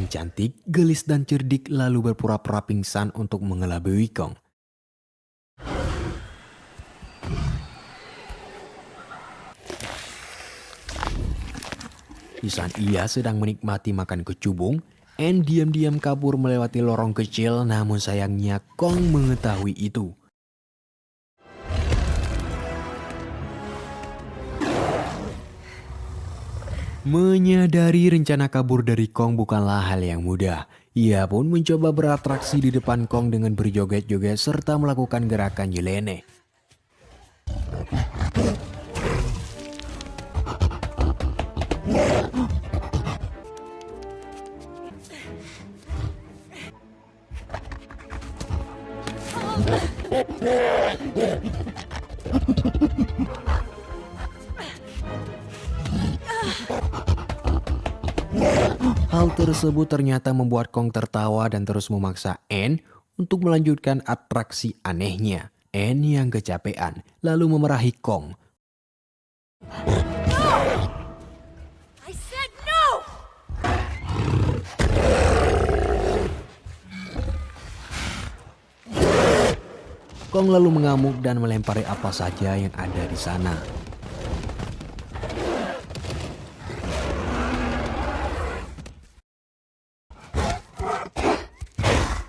yang cantik, gelis dan cerdik lalu berpura-pura pingsan untuk mengelabui Kong. Di saat ia sedang menikmati makan kecubung, Anne diam-diam kabur melewati lorong kecil, namun sayangnya Kong mengetahui itu. Menyadari rencana kabur dari Kong bukanlah hal yang mudah. Ia pun mencoba beratraksi di depan Kong dengan berjoget-joget serta melakukan gerakan nyeleneh. Hal tersebut ternyata membuat Kong tertawa dan terus memaksa Anne untuk melanjutkan atraksi anehnya. Anne yang kecapean lalu memarahi Kong. I said no! Kong lalu mengamuk dan melempari apa saja yang ada di sana.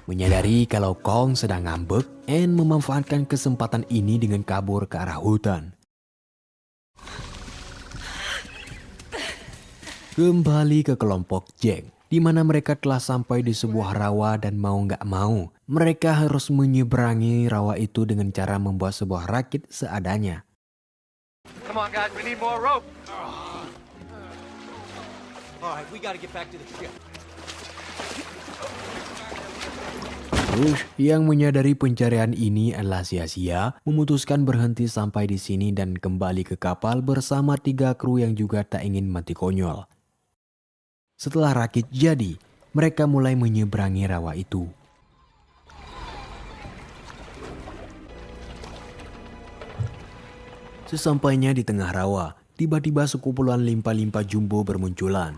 Menyadari kalau Kong sedang ngambek, Anne memanfaatkan kesempatan ini dengan kabur ke arah hutan. Kembali ke kelompok Jack, di mana mereka telah sampai di sebuah rawa dan mau nggak mau, mereka harus menyeberangi rawa itu dengan cara membuat sebuah rakit seadanya. Come on, guys, we need more rope. All right, we gotta get back to the ship. Rush yang menyadari pencarian ini adalah sia-sia, memutuskan berhenti sampai di sini dan kembali ke kapal bersama 3 kru yang juga tak ingin mati konyol. Setelah rakit jadi, mereka mulai menyeberangi rawa itu. Sesampainya di tengah rawa, tiba-tiba sekumpulan limpa-limpa jumbo bermunculan.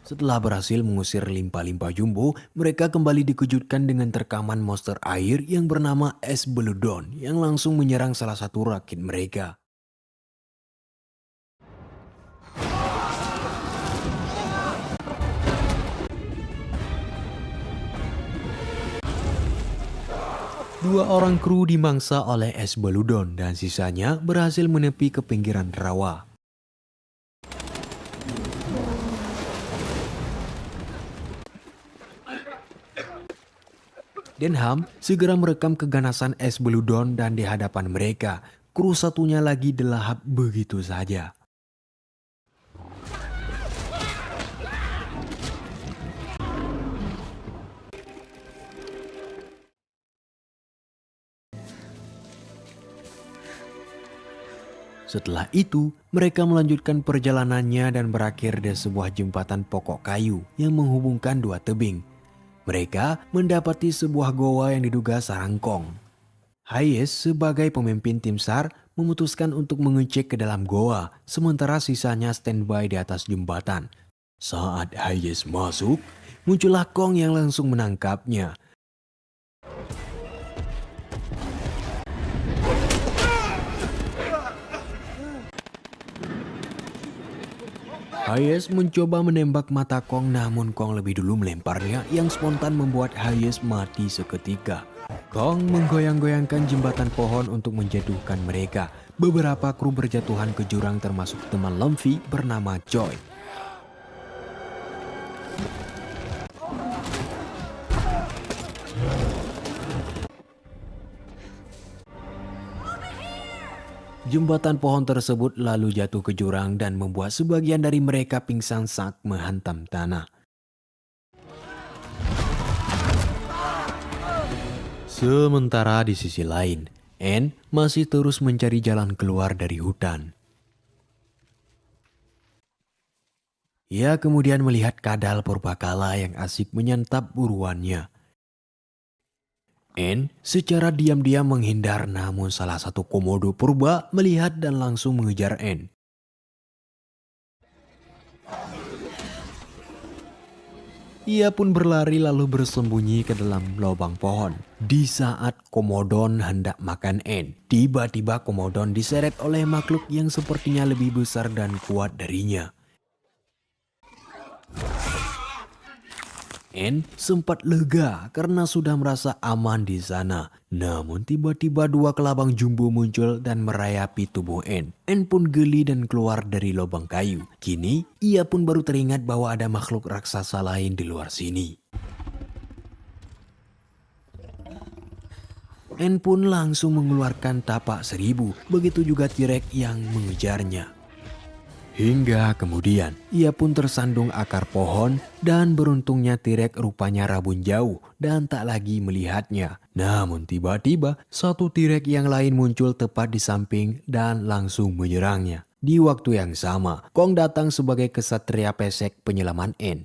Setelah berhasil mengusir limpa-limpa jumbo, mereka kembali dikejutkan dengan terkaman monster air yang bernama Esbeludon yang langsung menyerang salah satu rakit mereka. Dua orang kru dimangsa oleh Esbeludon dan sisanya berhasil menepi ke pinggiran rawa. Denham segera merekam keganasan Esbeludon dan di hadapan mereka, kru satunya lagi dilahap begitu saja. Setelah itu, mereka melanjutkan perjalanannya dan berakhir di sebuah jembatan pokok kayu yang menghubungkan 2 tebing. Mereka mendapati sebuah goa yang diduga sarang Kong. Hayes sebagai pemimpin tim SAR memutuskan untuk mengecek ke dalam goa, sementara sisanya standby di atas jembatan. Saat Hayes masuk, muncullah Kong yang langsung menangkapnya. Hayes mencoba menembak mata Kong, namun Kong lebih dulu melemparnya yang spontan membuat Hayes mati seketika. Kong menggoyang-goyangkan jembatan pohon untuk menjatuhkan mereka. Beberapa kru berjatuhan ke jurang termasuk teman Luffy bernama Choi. Jembatan pohon tersebut lalu jatuh ke jurang dan membuat sebagian dari mereka pingsan saat menghantam tanah. Sementara di sisi lain, Anne masih terus mencari jalan keluar dari hutan. Ia kemudian melihat kadal purbakala yang asik menyantap buruannya. Anne secara diam-diam menghindar, namun salah satu komodo purba melihat dan langsung mengejar Anne. Ia pun berlari lalu bersembunyi ke dalam lubang pohon. Di saat Komodon hendak makan Anne, tiba-tiba Komodon diseret oleh makhluk yang sepertinya lebih besar dan kuat darinya. Anne sempat lega karena sudah merasa aman di sana. Namun tiba-tiba dua kelabang jumbo muncul dan merayapi tubuh Anne. Anne pun geli dan keluar dari lubang kayu. Kini ia pun baru teringat bahwa ada makhluk raksasa lain di luar sini. Anne pun langsung mengeluarkan tapak 1000, begitu juga T-Rex yang mengejarnya. Hingga kemudian ia pun tersandung akar pohon dan beruntungnya T-Rex rupanya rabun jauh dan tak lagi melihatnya. Namun tiba-tiba satu T-Rex yang lain muncul tepat di samping dan langsung menyerangnya. Di waktu yang sama, Kong datang sebagai kesatria pesek penyelaman Anne.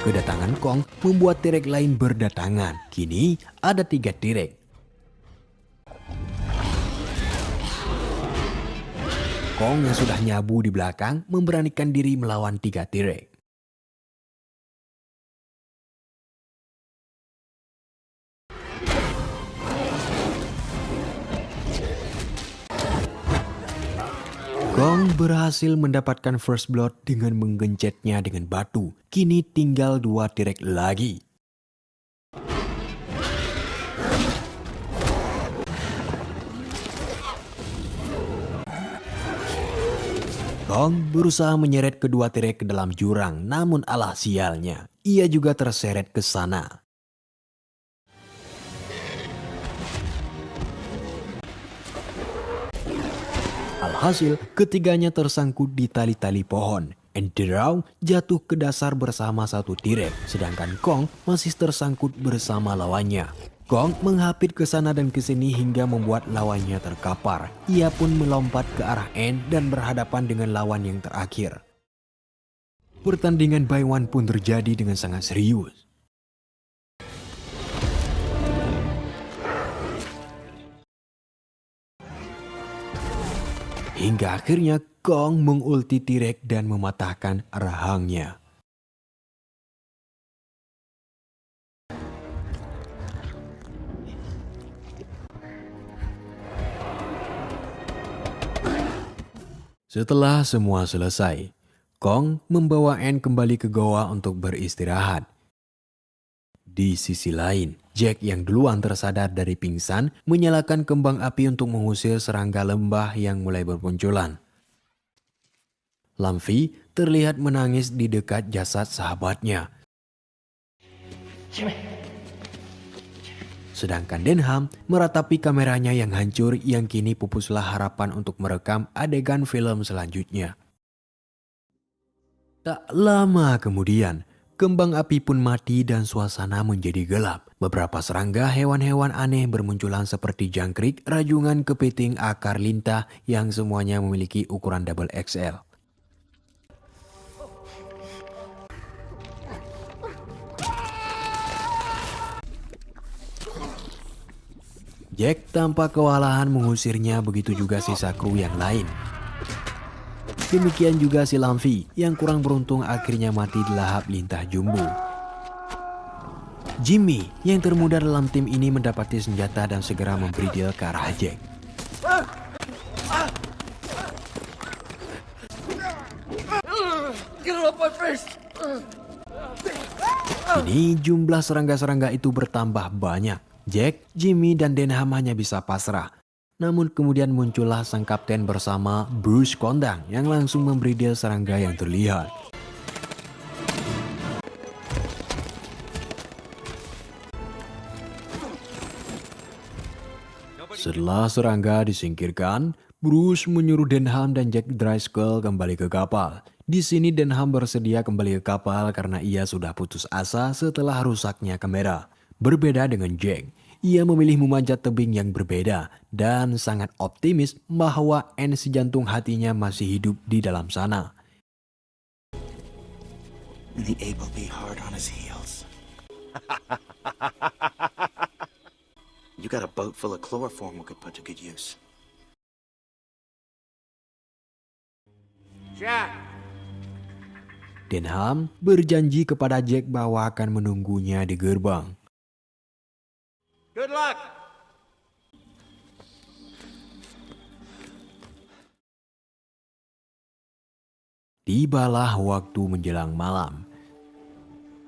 Kedatangan Kong membuat T-Rex lain berdatangan. Kini ada 3 T-Rex. Kong yang sudah nyabu di belakang memberanikan diri melawan 3 T-Rex. Kong berhasil mendapatkan first blood dengan menggencetnya dengan batu. Kini tinggal 2 T-Rex lagi. Kong berusaha menyeret kedua T-Rex ke dalam jurang, namun alah sialnya, ia juga terseret ke sana. Alhasil, ketiganya tersangkut di tali-tali pohon. Enderau jatuh ke dasar bersama satu T-Rex, sedangkan Kong masih tersangkut bersama lawannya. Kong menghapit ke sana dan ke sini hingga membuat lawannya terkapar. Ia pun melompat ke arah Anne dan berhadapan dengan lawan yang terakhir. Pertandingan Baiwan pun terjadi dengan sangat serius. Hingga akhirnya Kong mengulti T-Rex dan mematahkan rahangnya. Setelah semua selesai, Kong membawa Anne kembali ke goa untuk beristirahat. Di sisi lain, Jack yang duluan tersadar dari pingsan menyalakan kembang api untuk mengusir serangga lembah yang mulai bermunculan. Luffy terlihat menangis di dekat jasad sahabatnya. Sedangkan Denham meratapi kameranya yang hancur yang kini pupuslah harapan untuk merekam adegan film selanjutnya. Tak lama kemudian, kembang api pun mati dan suasana menjadi gelap. Beberapa serangga hewan-hewan aneh bermunculan seperti jangkrik, rajungan, kepiting, akar lintah yang semuanya memiliki ukuran double XL. Jack tampak kewalahan mengusirnya, begitu juga sisa kru yang lain. Demikian juga si Luffy yang kurang beruntung akhirnya mati di lahap lintah jumbo. Jimmy yang termuda dalam tim ini mendapati senjata dan segera memberi deal ke arah Jack. Kini jumlah serangga-serangga itu bertambah banyak. Jack, Jimmy, dan Denham hanya bisa pasrah. Namun kemudian muncullah sang kapten bersama Bruce Kondang yang langsung memberi deal serangga yang terlihat. Setelah serangga disingkirkan, Bruce menyuruh Denham dan Jack Driscoll kembali ke kapal. Di sini Denham bersedia kembali ke kapal karena ia sudah putus asa setelah rusaknya kamera. Berbeda dengan Jack, ia memilih memanjat tebing yang berbeda dan sangat optimis bahwa Anne si jantung hatinya masih hidup di dalam sana. The ape will be hard on his heels. You got a boat full of chloroform we could put to good use. Jack! Denham berjanji kepada Jack bahwa akan menunggunya di gerbang. Good luck! Tibalah waktu menjelang malam.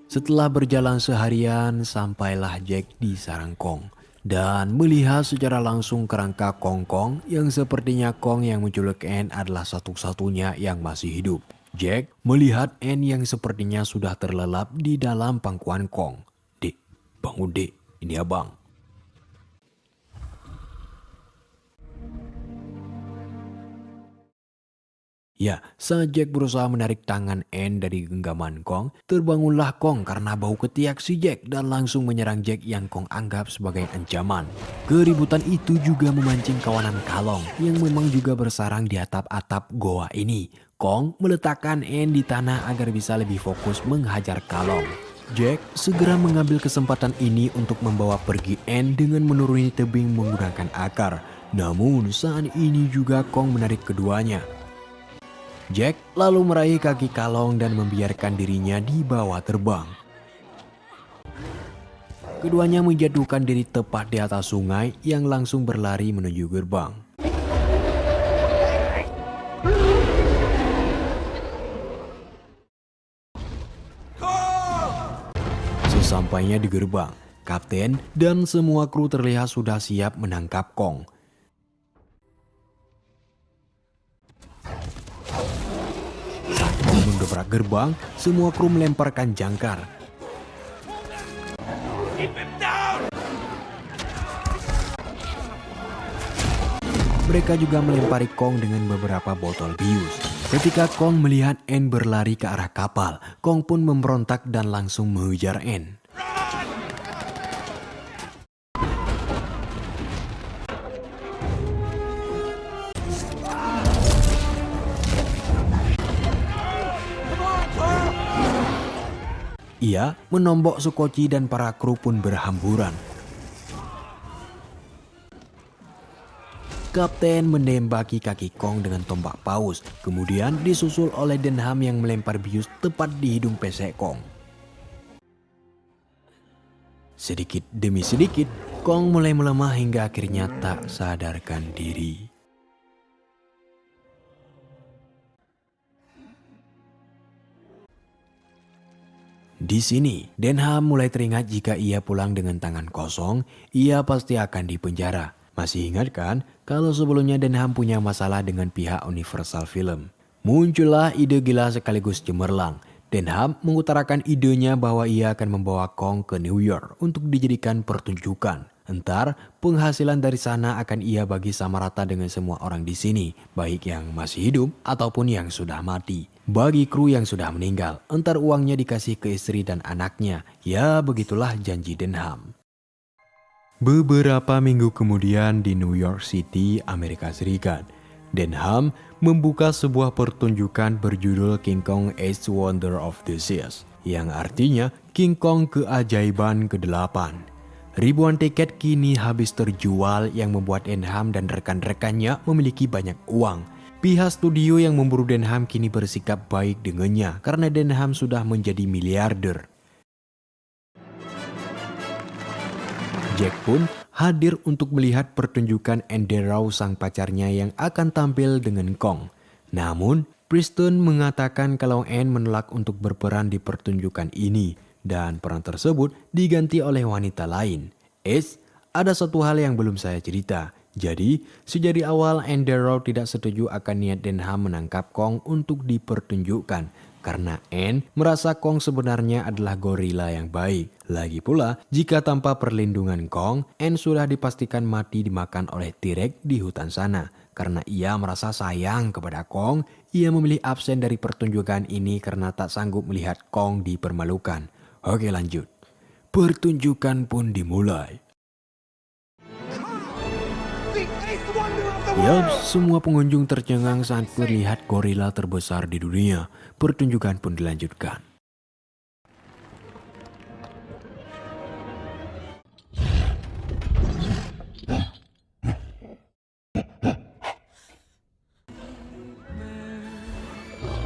Setelah berjalan seharian, sampailah Jack di sarang Kong dan melihat secara langsung kerangka Kong yang sepertinya Kong yang menculik Anne adalah satu-satunya yang masih hidup. Jack melihat Anne yang sepertinya sudah terlelap di dalam pangkuan Kong. "Dek, bangun dek, ini abang." Ya, saat Jack berusaha menarik tangan Anne dari genggaman Kong, terbangunlah Kong karena bau ketiak si Jack dan langsung menyerang Jack yang Kong anggap sebagai ancaman. Keributan itu juga memancing kawanan Kalong yang memang juga bersarang di atap-atap goa ini. Kong meletakkan Anne di tanah agar bisa lebih fokus menghajar Kalong. Jack segera mengambil kesempatan ini untuk membawa pergi Anne dengan menuruni tebing menggunakan akar. Namun saat ini juga Kong menarik keduanya. Jack lalu meraih kaki Kalong dan membiarkan dirinya dibawa terbang. Keduanya menjatuhkan diri tepat di atas sungai yang langsung berlari menuju gerbang. Sesampainya di gerbang, kapten dan semua kru terlihat sudah siap menangkap Kong. Mendobrak gerbang, semua kru melemparkan jangkar. Mereka juga melempari Kong dengan beberapa botol bius. Ketika Kong melihat Anne berlari ke arah kapal, Kong pun memberontak dan langsung mengejar Anne. Ia menombok Sukoci dan para kru pun berhamburan. Kapten menembaki kaki Kong dengan tombak paus, kemudian disusul oleh Denham yang melempar bius tepat di hidung pesek Kong. Sedikit demi sedikit, Kong mulai melemah hingga akhirnya tak sadarkan diri. Di sini, Denham mulai teringat jika ia pulang dengan tangan kosong, ia pasti akan dipenjara. Masih ingat kan kalau sebelumnya Denham punya masalah dengan pihak Universal Film? Muncullah ide gila sekaligus cemerlang. Denham mengutarakan idenya bahwa ia akan membawa Kong ke New York untuk dijadikan pertunjukan. Entar penghasilan dari sana akan ia bagi sama rata dengan semua orang di sini, baik yang masih hidup ataupun yang sudah mati. Bagi kru yang sudah meninggal, entar uangnya dikasih ke istri dan anaknya. Ya, begitulah janji Denham. Beberapa minggu kemudian di New York City, Amerika Serikat, Denham membuka sebuah pertunjukan berjudul King Kong 8th Wonder of the Seas, yang artinya King Kong keajaiban ke-8. Ribuan tiket kini habis terjual yang membuat Denham dan rekan-rekannya memiliki banyak uang. Pihak studio yang memburu Denham kini bersikap baik dengannya karena Denham sudah menjadi miliarder. Jack pun hadir untuk melihat pertunjukan Enderau sang pacarnya yang akan tampil dengan Kong. Namun, Preston mengatakan kalau Anne menolak untuk berperan di pertunjukan ini dan peran tersebut diganti oleh wanita lain. Ada satu hal yang belum saya cerita. Jadi, sejak awal Enderau tidak setuju akan niat Denham menangkap Kong untuk dipertunjukkan karena Anne merasa Kong sebenarnya adalah gorila yang baik. Lagi pula, jika tanpa perlindungan Kong, Anne sudah dipastikan mati dimakan oleh T-Rex di hutan sana. Karena ia merasa sayang kepada Kong, ia memilih absen dari pertunjukan ini karena tak sanggup melihat Kong dipermalukan. Oke, lanjut. Pertunjukan pun dimulai. Yup, semua pengunjung tercengang saat melihat gorila terbesar di dunia. Pertunjukan pun dilanjutkan.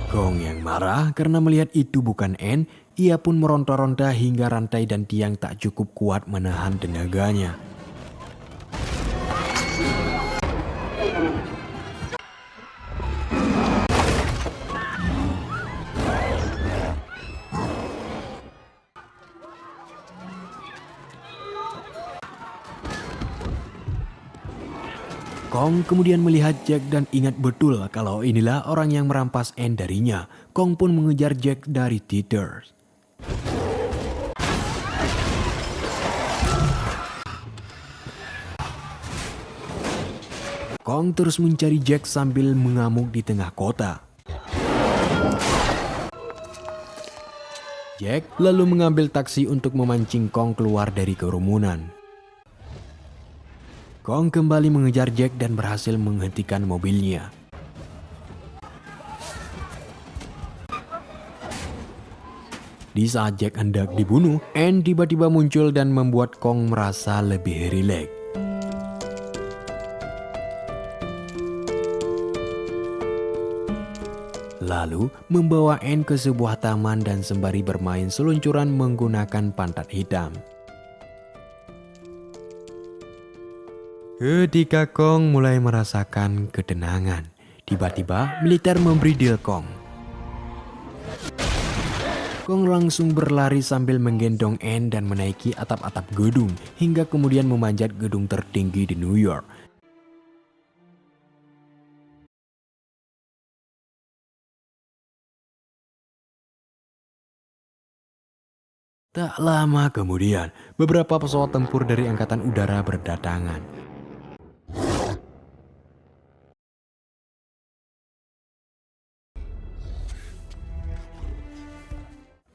Kong yang marah karena melihat itu bukan Anne, ia pun meronta-ronta hingga rantai dan tiang tak cukup kuat menahan tenaganya. Kong kemudian melihat Jack dan ingat betul kalau inilah orang yang merampas Anne darinya. Kong pun mengejar Jack dari Teethers. Kong terus mencari Jack sambil mengamuk di tengah kota. Jack lalu mengambil taksi untuk memancing Kong keluar dari kerumunan. Kong kembali mengejar Jack dan berhasil menghentikan mobilnya. Di saat Jack hendak dibunuh, Anne tiba-tiba muncul dan membuat Kong merasa lebih rileks. Lalu membawa Anne ke sebuah taman dan sembari bermain seluncuran menggunakan pantat hitam. Ketika Kong mulai merasakan ketenangan, tiba-tiba militer memberi deal Kong. Kong langsung berlari sambil menggendong Anne dan menaiki atap-atap gedung hingga kemudian memanjat gedung tertinggi di New York. Tak lama kemudian, beberapa pesawat tempur dari Angkatan Udara berdatangan.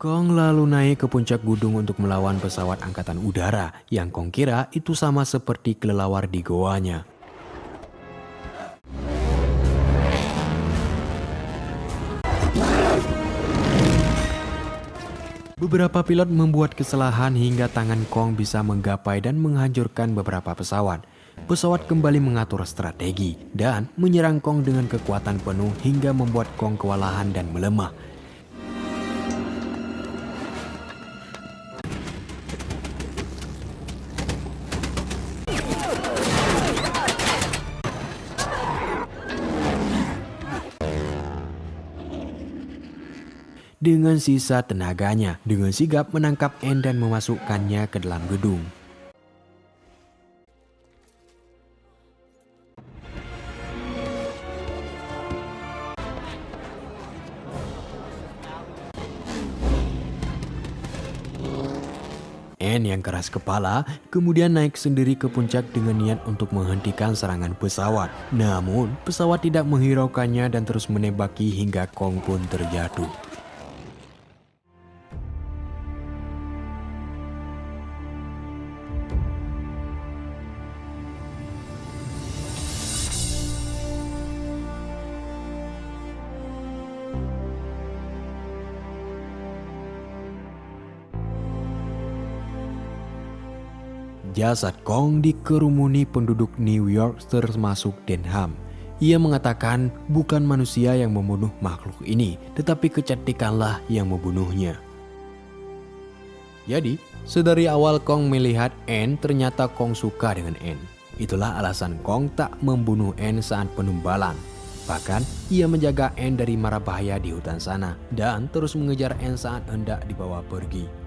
Kong lalu naik ke puncak gunung untuk melawan pesawat Angkatan Udara yang Kong kira itu sama seperti kelelawar di goanya. Beberapa pilot membuat kesalahan hingga tangan Kong bisa menggapai dan menghancurkan beberapa pesawat. Pesawat kembali mengatur strategi dan menyerang Kong dengan kekuatan penuh hingga membuat Kong kewalahan dan melemah. Dengan sisa tenaganya, dengan sigap menangkap Anne dan memasukkannya ke dalam gedung. Anne yang keras kepala kemudian naik sendiri ke puncak dengan niat untuk menghentikan serangan pesawat. Namun, pesawat tidak menghiraukannya dan terus menembaki hingga Kong pun terjatuh. Jasad Kong dikerumuni penduduk New York termasuk Denham. Ia mengatakan bukan manusia yang membunuh makhluk ini, tetapi kecantikanlah yang membunuhnya. Jadi, sedari awal Kong melihat Anne, ternyata Kong suka dengan Anne. Itulah alasan Kong tak membunuh Anne saat penumbalan. Bahkan, ia menjaga Anne dari mara bahaya di hutan sana dan terus mengejar Anne saat hendak dibawa pergi.